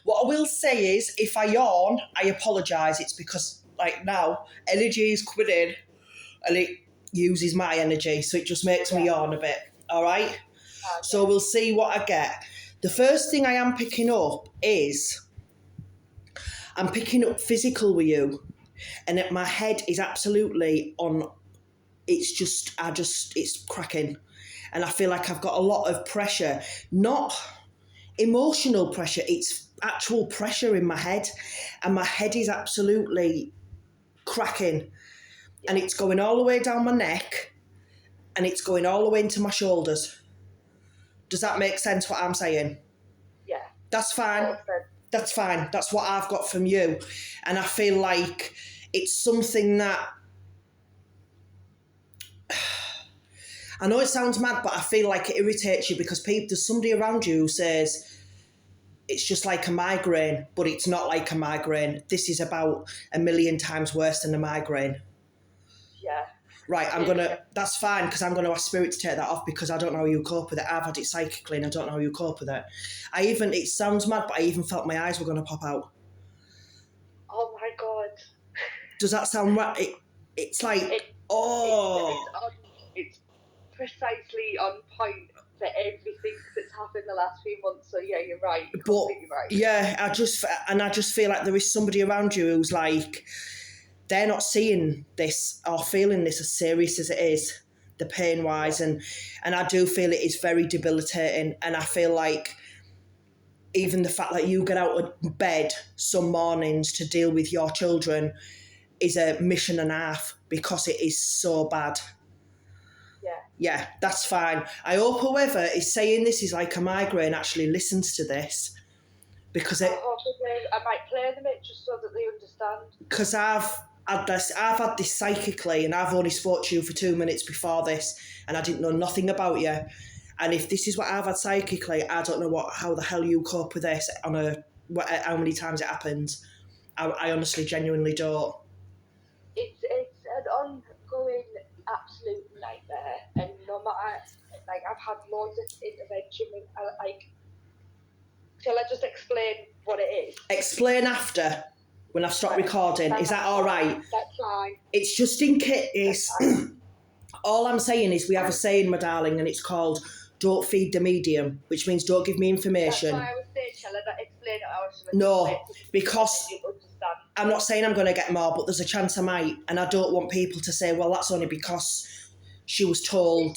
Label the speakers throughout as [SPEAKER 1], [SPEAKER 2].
[SPEAKER 1] What I will say is, if I yawn, I apologise. It's because, like now, energy is coming in and it uses my energy, so it just makes me yawn a bit. All right? So we'll see what I get. The first thing I am picking up is I'm picking up physical with you, and my head is absolutely on. It's cracking, and I feel like I've got a lot of pressure, not emotional pressure. It's actual pressure in my head, and my head is absolutely cracking, and it's going all the way down my neck, and it's going all the way into my shoulders. Does that make sense what I'm saying?
[SPEAKER 2] Yeah.
[SPEAKER 1] That's fine. That's fine. That's what I've got from you. And I feel like it's something that... I know it sounds mad, but I feel like it irritates you because there's somebody around you who says it's just like a migraine, but it's not like a migraine. This is about a million times worse than a migraine.
[SPEAKER 2] Yeah.
[SPEAKER 1] Right, that's fine, because I'm going to ask Spirit to take that off because I don't know how you cope with it. I've had it psychically and I don't know how you cope with it. It sounds mad, but I even felt my eyes were going to pop out.
[SPEAKER 2] Oh my God.
[SPEAKER 1] Does that sound right? It's like,
[SPEAKER 2] It's precisely on point for everything that's happened the last few months. So yeah, you're right. You're completely right.
[SPEAKER 1] Yeah, I just feel like there is somebody around you who's like, they're not seeing this or feeling this as serious as it is, the pain wise, and I do feel it is very debilitating. And I feel like even the fact that you get out of bed some mornings to deal with your children is a mission and a half because it is so bad. Yeah, that's fine. I hope whoever is saying this is like a migraine actually listens to this, because
[SPEAKER 2] I might play them it just so that they understand.
[SPEAKER 1] Because I've had this psychically, and I've only spoke to you for 2 minutes before this, and I didn't know nothing about you. And if this is what I've had psychically, I don't know how the hell you cope with this how many times it happens. I honestly, genuinely don't.
[SPEAKER 2] It's an ongoing absolute nightmare, and no matter, like, I've had loads of intervention with, shall I just explain what it is?
[SPEAKER 1] Explain after, when I've stopped recording. Is that all right?
[SPEAKER 2] That's fine.
[SPEAKER 1] It's just in case. All I'm saying is we have a saying, my darling, and it's called "Don't feed the medium," which means don't give me information.
[SPEAKER 2] That's why I was saying, shall I explain it?
[SPEAKER 1] No, because I'm not saying I'm going to get more, but there's a chance I might, and I don't want people to say, well, that's only because she was told.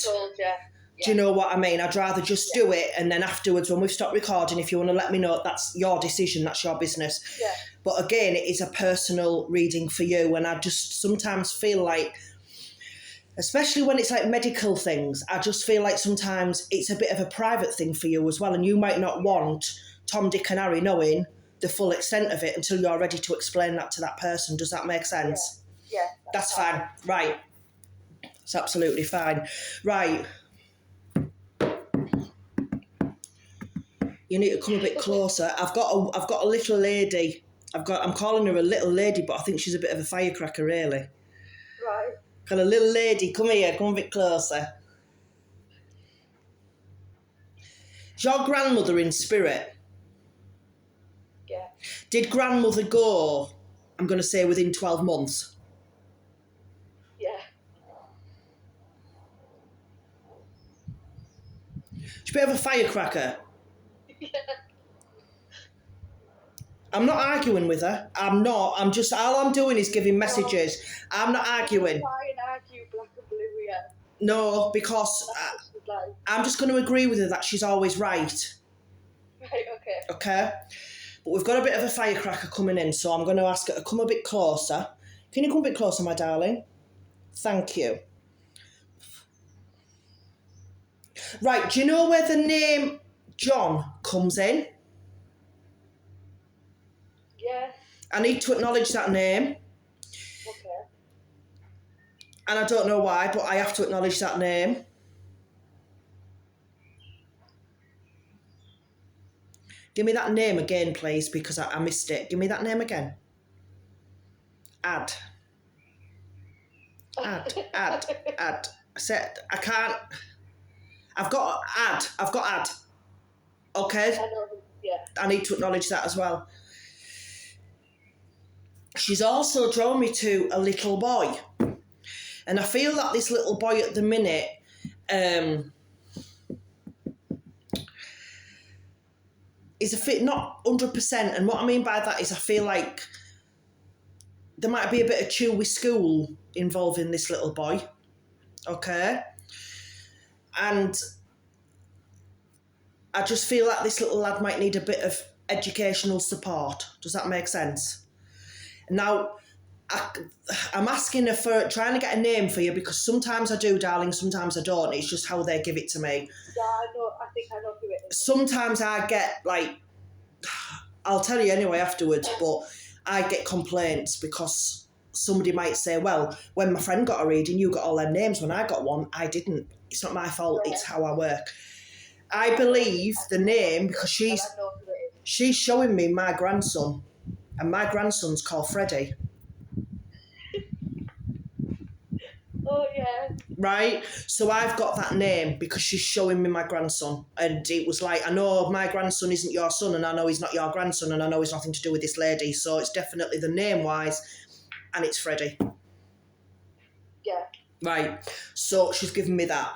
[SPEAKER 1] Do you know what I mean? I'd rather just do it, and then afterwards, when we've stopped recording, if you want to let me know, that's your decision, that's your business.
[SPEAKER 2] Yeah.
[SPEAKER 1] But again, it is a personal reading for you, and I just sometimes feel like, especially when it's like medical things, I just feel like sometimes it's a bit of a private thing for you as well, and you might not want Tom, Dick and Harry knowing the full extent of it until you're ready to explain that to that person. Does that make sense?
[SPEAKER 2] Yeah.
[SPEAKER 1] That's fine. Right. It's absolutely fine. Right. You need to come a bit closer. I've got a little lady. I'm calling her a little lady, but I think she's a bit of a firecracker, really.
[SPEAKER 2] Right.
[SPEAKER 1] Got a little lady. Come here. Come a bit closer. Is your grandmother in spirit?
[SPEAKER 2] Yeah.
[SPEAKER 1] Did grandmother go, I'm going to say, within 12 months?
[SPEAKER 2] Yeah.
[SPEAKER 1] She's a bit of a firecracker.
[SPEAKER 2] Yeah.
[SPEAKER 1] I'm not arguing with her. I'm not. All I'm doing is giving messages. I'm not arguing.
[SPEAKER 2] Try and argue black and blue, yeah.
[SPEAKER 1] No, because I'm just going to agree with her that she's always right.
[SPEAKER 2] Right, okay.
[SPEAKER 1] Okay? But we've got a bit of a firecracker coming in, so I'm going to ask her to come a bit closer. Can you come a bit closer, my darling? Thank you. Right, do you know where the name John comes in?
[SPEAKER 2] Yeah.
[SPEAKER 1] I need to acknowledge that name.
[SPEAKER 2] Okay.
[SPEAKER 1] And I don't know why, but I have to acknowledge that name. Give me that name again, please, because I missed it. Give me that name again. Add. I said, I can't. I've got add. Okay?
[SPEAKER 2] I know,
[SPEAKER 1] I need to acknowledge that as well. She's also drawn me to a little boy. And I feel that this little boy at the minute is a fit, not 100%. And what I mean by that is I feel like there might be a bit of chew with school involving this little boy. Okay? And I just feel like this little lad might need a bit of educational support. Does that make sense? Now, I'm asking her for trying to get a name for you because sometimes I do, darling, sometimes I don't. It's just how they give it to me.
[SPEAKER 2] Yeah, I know. I think I know who it is.
[SPEAKER 1] Sometimes I get like, I'll tell you anyway afterwards, but I get complaints because somebody might say, well, when my friend got a reading, you got all them names. When I got one, I didn't. It's not my fault. It's how I work. I believe the name because she's showing me my grandson, and my grandson's called Freddie.
[SPEAKER 2] Oh, yeah.
[SPEAKER 1] Right? So I've got that name because she's showing me my grandson. And it was like, I know my grandson isn't your son, and I know he's not your grandson, and I know he's nothing to do with this lady. So it's definitely the name-wise, and it's Freddie.
[SPEAKER 2] Yeah.
[SPEAKER 1] Right. So she's given me that.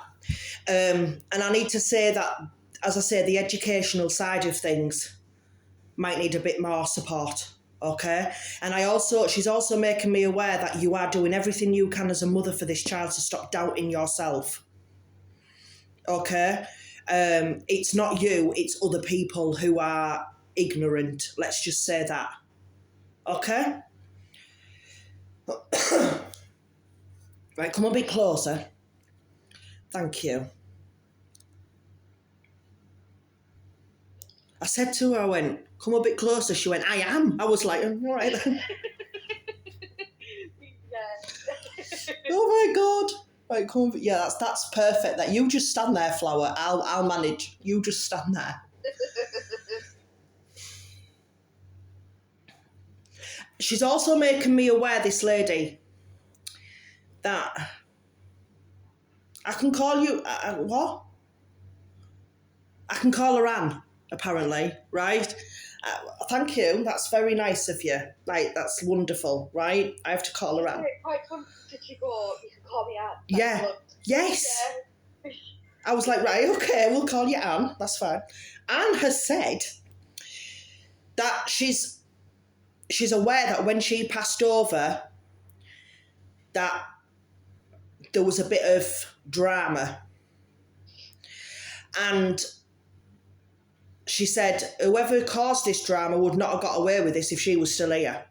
[SPEAKER 1] And I need to say that, as I say, the educational side of things might need a bit more support. Okay, and she's also making me aware that you are doing everything you can as a mother for this child to stop doubting yourself. Okay, it's not you, it's other people who are ignorant. Let's just say that. Okay. Right, come a bit closer. Thank you. I said to her, I went, come a bit closer. She went, I am. I was like, all right then. Oh my God. Right, come. Yeah, that's perfect. That you just stand there, Flower. I'll manage. You just stand there. She's also making me aware, this lady, that I can call you, what? I can call her Anne, apparently, right? Thank you. That's very nice of you. Like, that's wonderful, right? I have to call her Anne.
[SPEAKER 2] Right, did you go, you can call me Anne.
[SPEAKER 1] Yeah. Yes.
[SPEAKER 2] Yeah.
[SPEAKER 1] I was like, right, okay, we'll call you Anne. That's fine. Anne has said that she's aware that when she passed over, that there was a bit of drama. And she said whoever caused this drama would not have got away with this if she was still here.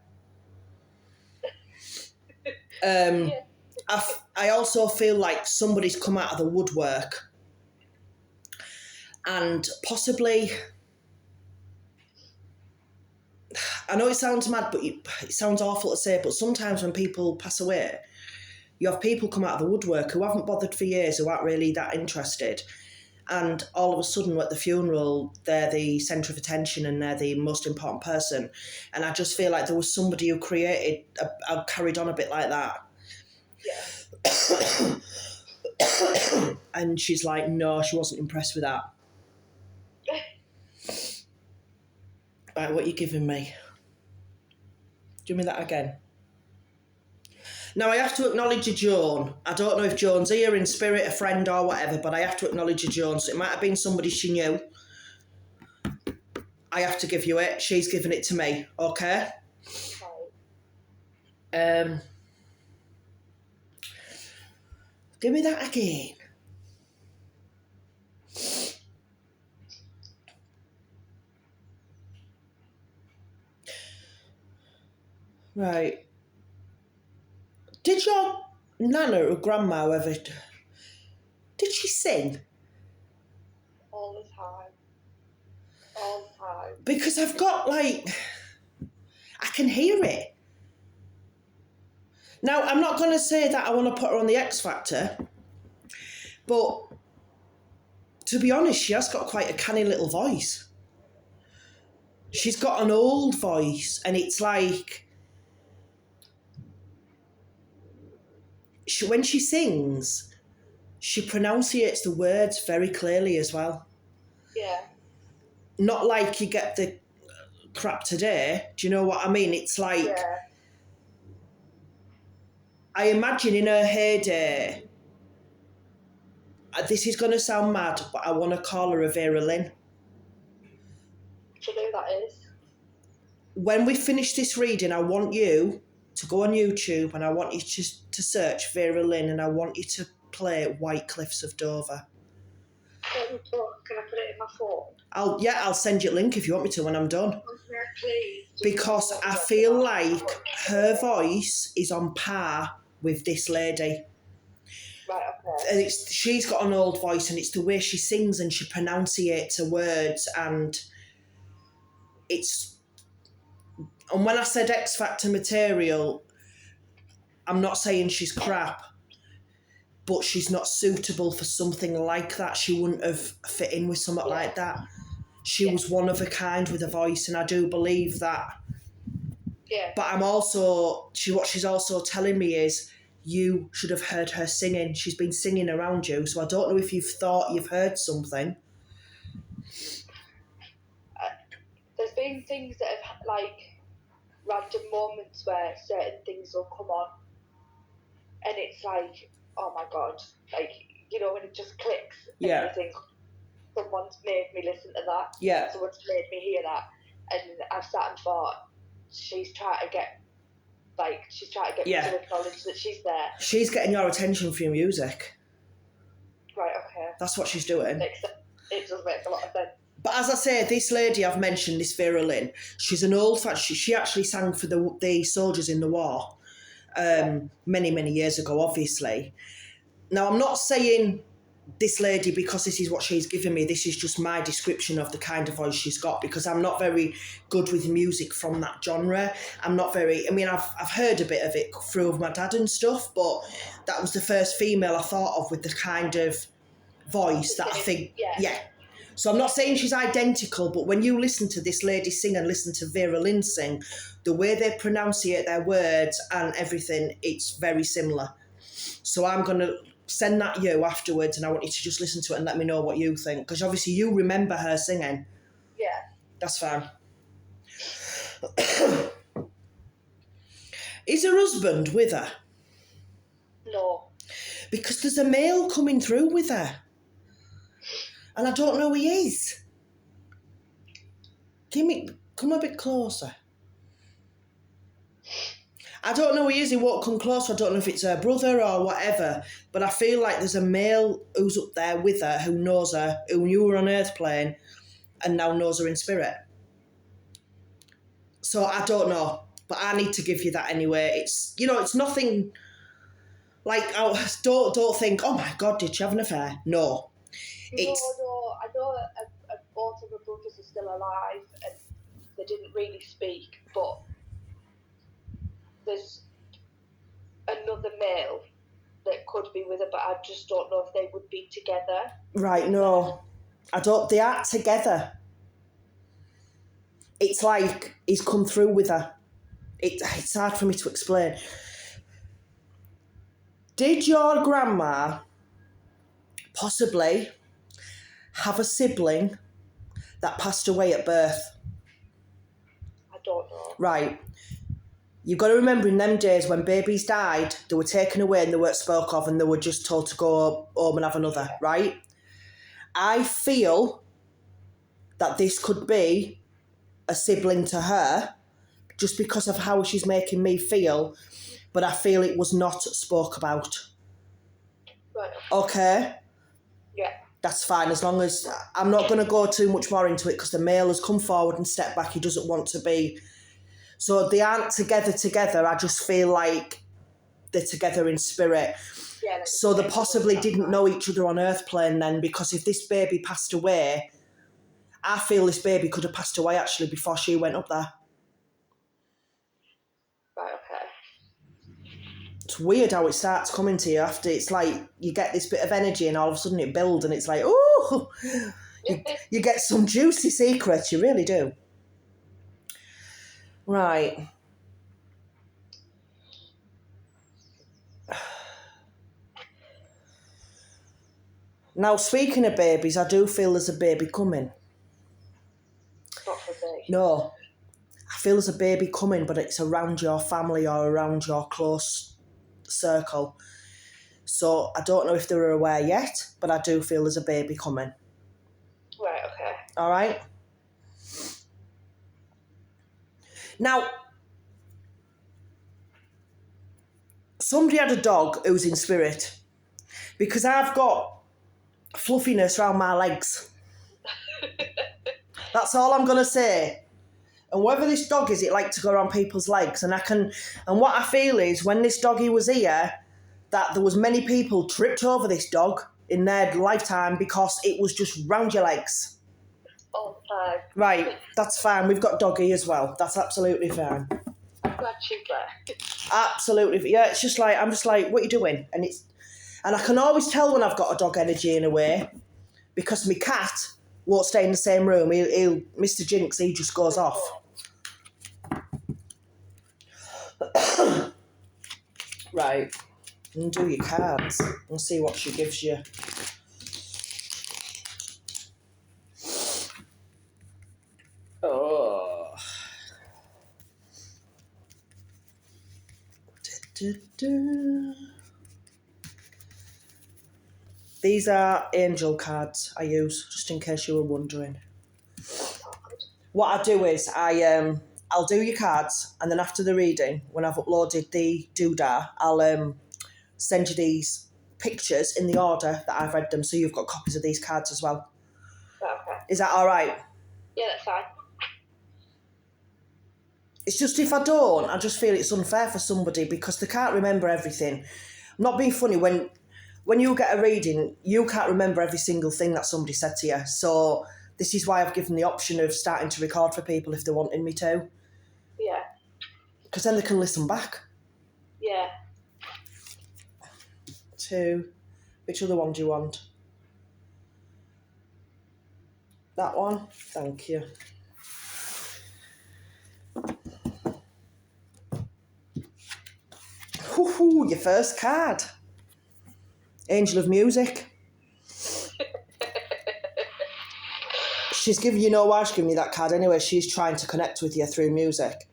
[SPEAKER 1] I also feel like somebody's come out of the woodwork and possibly, I know it sounds mad, but it sounds awful to say, but sometimes when people pass away, you have people come out of the woodwork who haven't bothered for years, who aren't really that interested. And all of a sudden at the funeral, they're the centre of attention and they're the most important person. And I just feel like there was somebody who carried on a bit like that.
[SPEAKER 2] Yeah.
[SPEAKER 1] And she's like, no, she wasn't impressed with that. Right, what are you giving me? Do me that again. Now, I have to acknowledge a Joan. I don't know if Joan's here in spirit, a friend or whatever, but I have to acknowledge a Joan. So it might have been somebody she knew. I have to give you it. She's given it to me, okay? Give me that again. Right. Did your nana or grandma ever... Did she sing?
[SPEAKER 2] All the time. All the time.
[SPEAKER 1] Because I've got, like... I can hear it. Now, I'm not going to say that I want to put her on the X Factor, but to be honest, she has got quite a canny little voice. She's got an old voice, and it's like... when she sings, she pronunciates the words very clearly as well.
[SPEAKER 2] Yeah.
[SPEAKER 1] not like you get the crap today. Do you know what I mean? It's like,
[SPEAKER 2] Yeah.
[SPEAKER 1] I imagine in her heyday, this is going to sound mad, but I want to call her a Vera Lynn.
[SPEAKER 2] Do you know who that is?
[SPEAKER 1] When we finish this reading, I want you to go on YouTube and I want you to search Vera Lynn and I want you to play White Cliffs of Dover.
[SPEAKER 2] Can I put it in my phone?
[SPEAKER 1] I'll send you a link if you want me to when I'm done.
[SPEAKER 2] Yeah, please.
[SPEAKER 1] Because I feel like her voice is on par with this lady.
[SPEAKER 2] Right, okay.
[SPEAKER 1] And she's got an old voice and it's the way she sings and she pronunciates her words and and when I said X Factor material, I'm not saying she's crap, but she's not suitable for something like that. She wouldn't have fit in with something like that. She was one of a kind with a voice, and I do believe that.
[SPEAKER 2] Yeah.
[SPEAKER 1] But I'm also, what she's also telling me is, you should have heard her singing. She's been singing around you, so I don't know if you've thought you've heard something.
[SPEAKER 2] There's been things that have, like, random moments where certain things will come on, and it's like, oh my God, like, you know, when it just clicks, and you think, someone's made me listen to that.
[SPEAKER 1] Yeah.
[SPEAKER 2] Someone's made me hear that. And I've sat and thought, she's trying to get me to acknowledge that she's there.
[SPEAKER 1] She's getting your attention for your music.
[SPEAKER 2] Right, okay.
[SPEAKER 1] That's what she's doing.
[SPEAKER 2] It does make a lot of sense.
[SPEAKER 1] But as I say, this lady I've mentioned, this Vera Lynn, she's an old fan. She actually sang for the soldiers in the war many, many years ago, obviously. Now, I'm not saying this lady because this is what she's given me. This is just my description of the kind of voice she's got, because I'm not very good with music from that genre. I've heard a bit of it through my dad and stuff, but that was the first female I thought of with the kind of voice that I think, So I'm not saying she's identical, but when you listen to this lady sing and listen to Vera Lynn sing, the way they pronunciate their words and everything, it's very similar. So I'm going to send that you afterwards, and I want you to just listen to it and let me know what you think, because obviously you remember her singing.
[SPEAKER 2] Yeah.
[SPEAKER 1] That's fine. Is her husband with her?
[SPEAKER 2] No.
[SPEAKER 1] Because there's a male coming through with her. And I don't know who he is. Come a bit closer. I don't know who he is. He won't come closer. I don't know if it's her brother or whatever. But I feel like there's a male who's up there with her, who knows her, who knew her on Earth plane, and now knows her in spirit. So I don't know. But I need to give you that anyway. It's nothing like, don't think, oh my God, did she have an affair? No.
[SPEAKER 2] No, I know both of her brothers are still alive and they didn't really speak, but there's another male that could be with her, but I just don't know if they would be together.
[SPEAKER 1] Right, no. They aren't together. It's like he's come through with her. It's hard for me to explain. Did your grandma possibly have a sibling that passed away at birth?
[SPEAKER 2] I don't know.
[SPEAKER 1] Right. You've got to remember, in them days when babies died, they were taken away and they weren't spoke of and they were just told to go home and have another, right? I feel that this could be a sibling to her just because of how she's making me feel, but I feel it was not spoke about.
[SPEAKER 2] Right.
[SPEAKER 1] Okay?
[SPEAKER 2] Yeah.
[SPEAKER 1] That's fine, as long as I'm not going to go too much more into it, because the male has come forward and stepped back. He doesn't want to be. So they aren't together. I just feel like they're together in spirit.
[SPEAKER 2] Yeah,
[SPEAKER 1] so they possibly didn't know each other on Earth plane then, because if this baby passed away, I feel this baby could have passed away actually before she went up there.
[SPEAKER 2] Right, okay.
[SPEAKER 1] It's weird how it starts coming to you after. It's like you get this bit of energy and all of a sudden it builds and it's like, ooh, you get some juicy secrets, you really do. Right. Now, speaking of babies, I do feel there's a baby coming. No. I feel there's a baby coming, but it's around your family or around your close circle. So I don't know if they're aware yet, but I do feel there's a baby coming.
[SPEAKER 2] Right, okay.
[SPEAKER 1] All right? Now, somebody had a dog who's in spirit, because I've got fluffiness around my legs. That's all I'm going to say. And whether this dog is, it like to go around people's legs. And what I feel is when this doggy was here, that there was many people tripped over this dog in their lifetime because it was just round your legs.
[SPEAKER 2] All the time.
[SPEAKER 1] Right, that's fine. We've got doggy as well. That's absolutely fine.
[SPEAKER 2] I'm glad you're there.
[SPEAKER 1] Absolutely. Yeah, it's just like, I'm just like, what are you doing? And I can always tell when I've got a dog energy in a way, because my cat won't stay in the same room. He'll Mr. Jinx, he just goes off. Right. And do your cards and see what she gives you. Oh. These are angel cards I use, just in case you were wondering. What I do is I'll do your cards, and then after the reading, when I've uploaded the doodah, I'll send you these pictures in the order that I've read them, so you've got copies of these cards as well.
[SPEAKER 2] Okay.
[SPEAKER 1] Is that all right?
[SPEAKER 2] Yeah, that's fine.
[SPEAKER 1] It's just if I don't, I just feel it's unfair for somebody because they can't remember everything. I'm not being funny. When you get a reading, you can't remember every single thing that somebody said to you. So this is why I've given the option of starting to record for people if they're wanting me to.
[SPEAKER 2] Yeah.
[SPEAKER 1] Because then they can listen back.
[SPEAKER 2] Yeah.
[SPEAKER 1] 2. Which other one do you want? That one? Thank you. Woohoo, your first card. Angel of Music. She's giving you know why she's giving you that card anyway. She's trying to connect with you through music.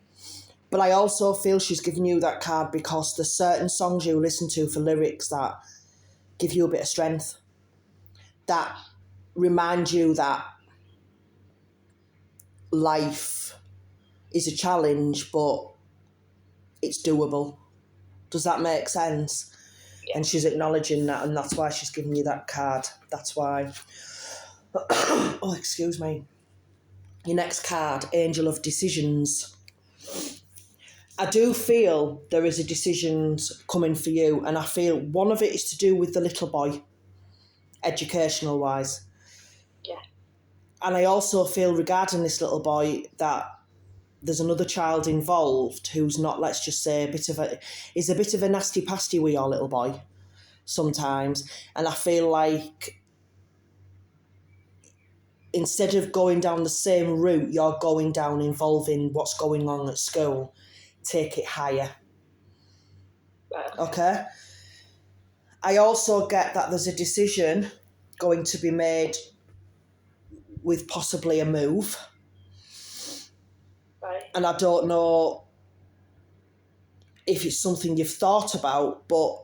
[SPEAKER 1] But I also feel she's giving you that card because there's certain songs you listen to for lyrics that give you a bit of strength, that remind you that life is a challenge, but it's doable. Does that make sense?
[SPEAKER 2] Yeah.
[SPEAKER 1] And she's acknowledging that, and that's why she's giving you that card. That's why. Oh, excuse me. Your next card, Angel of Decisions. I do feel there is a decisions coming for you, and I feel one of it is to do with the little boy, educational wise.
[SPEAKER 2] Yeah.
[SPEAKER 1] And I also feel regarding this little boy that there's another child involved who's not, let's just say, is a bit of a nasty pasty with your little boy sometimes. And I feel like instead of going down the same route you're going down involving what's going on at school, take it higher.
[SPEAKER 2] Right.
[SPEAKER 1] Okay? I also get that there's a decision going to be made with possibly a move.
[SPEAKER 2] Right.
[SPEAKER 1] And I don't know if it's something you've thought about, but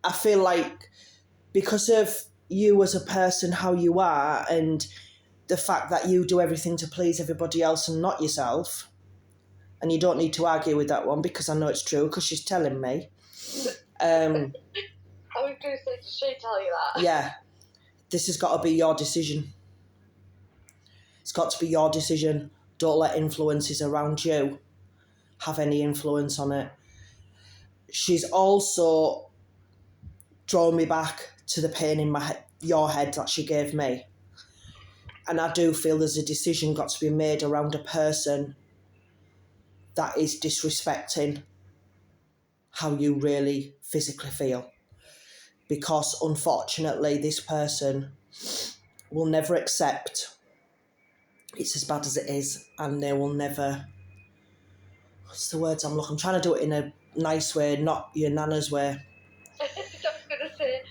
[SPEAKER 1] I feel like because of you as a person, how you are, and the fact that you do everything to please everybody else and not yourself, and you don't need to argue with that one because I know it's true because she's telling me.
[SPEAKER 2] I was going to say, did she tell you that?
[SPEAKER 1] Yeah, this has got to be your decision. It's got to be your decision. Don't let influences around you have any influence on it. She's also drawn me back to the pain in your head that she gave me. And I do feel there's a decision got to be made around a person that is disrespecting how you really physically feel. Because unfortunately, this person will never accept it's as bad as it is, and they will never... What's the words I'm looking? I'm trying to do it in a nice way, not your nana's way.
[SPEAKER 2] I was going to say,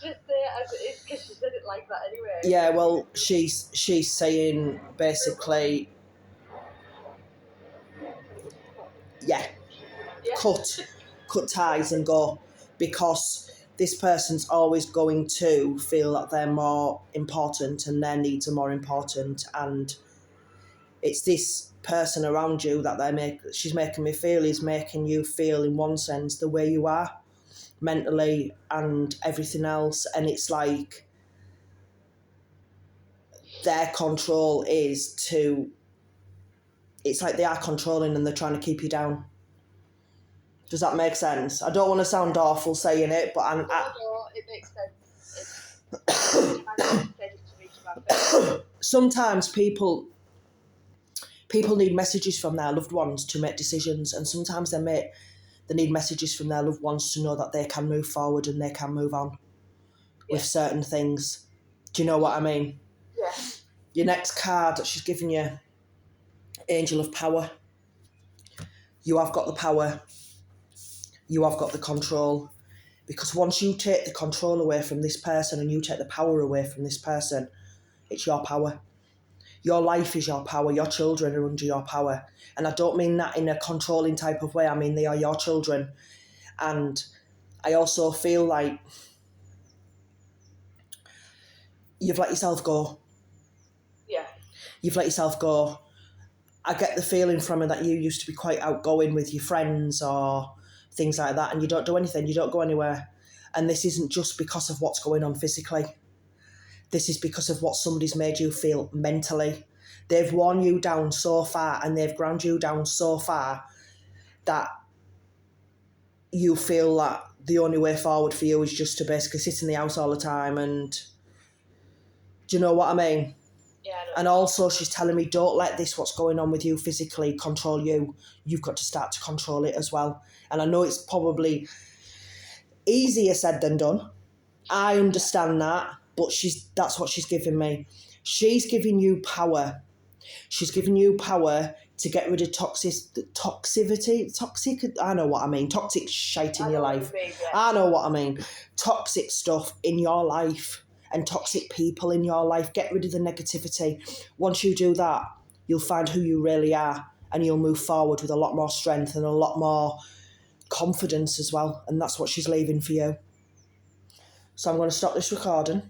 [SPEAKER 2] just say it as it is, because she said it like that anyway.
[SPEAKER 1] Yeah, well, she's saying basically, yeah, cut ties and go, because this person's always going to feel that they're more important and their needs are more important, and it's this person around you that she's making me feel is making you feel, in one sense, the way you are mentally and everything else. And it's like their control is to, it's like they are controlling and they're trying to keep you down. Does that make sense? I don't want to sound awful saying it, but
[SPEAKER 2] No, it makes sense.
[SPEAKER 1] Sometimes people need messages from their loved ones to make decisions, and sometimes they need messages from their loved ones to know that they can move forward and they can move on with certain things. Do you know what I mean?
[SPEAKER 2] Yeah.
[SPEAKER 1] Your next card that she's giving you, Angel of Power. You have got the power. You have got the control. Because once you take the control away from this person and you take the power away from this person, it's your power. Your life is your power. Your children are under your power. And I don't mean that in a controlling type of way. I mean, they are your children. And I also feel like you've let yourself go.
[SPEAKER 2] Yeah.
[SPEAKER 1] You've let yourself go. I get the feeling from her that you used to be quite outgoing with your friends or things like that, and you don't do anything, you don't go anywhere. And this isn't just because of what's going on physically. This is because of what somebody's made you feel mentally. They've worn you down so far and they've ground you down so far that you feel that the only way forward for you is just to basically sit in the house all the time. And do you know what I mean?
[SPEAKER 2] Yeah, I know.
[SPEAKER 1] And also she's telling me, don't let this, what's going on with you physically, control you. You've got to start to control it as well. And I know it's probably easier said than done. I understand that, but that's what she's giving me. She's giving you power. She's giving you power to get rid of toxicity. I know what I mean. Toxic shite in your life. I know what I mean. Toxic stuff in your life and toxic people in your life. Get rid of the negativity. Once you do that, you'll find who you really are and you'll move forward with a lot more strength and a lot more confidence as well. And that's what she's leaving for you. So I'm going to stop this recording.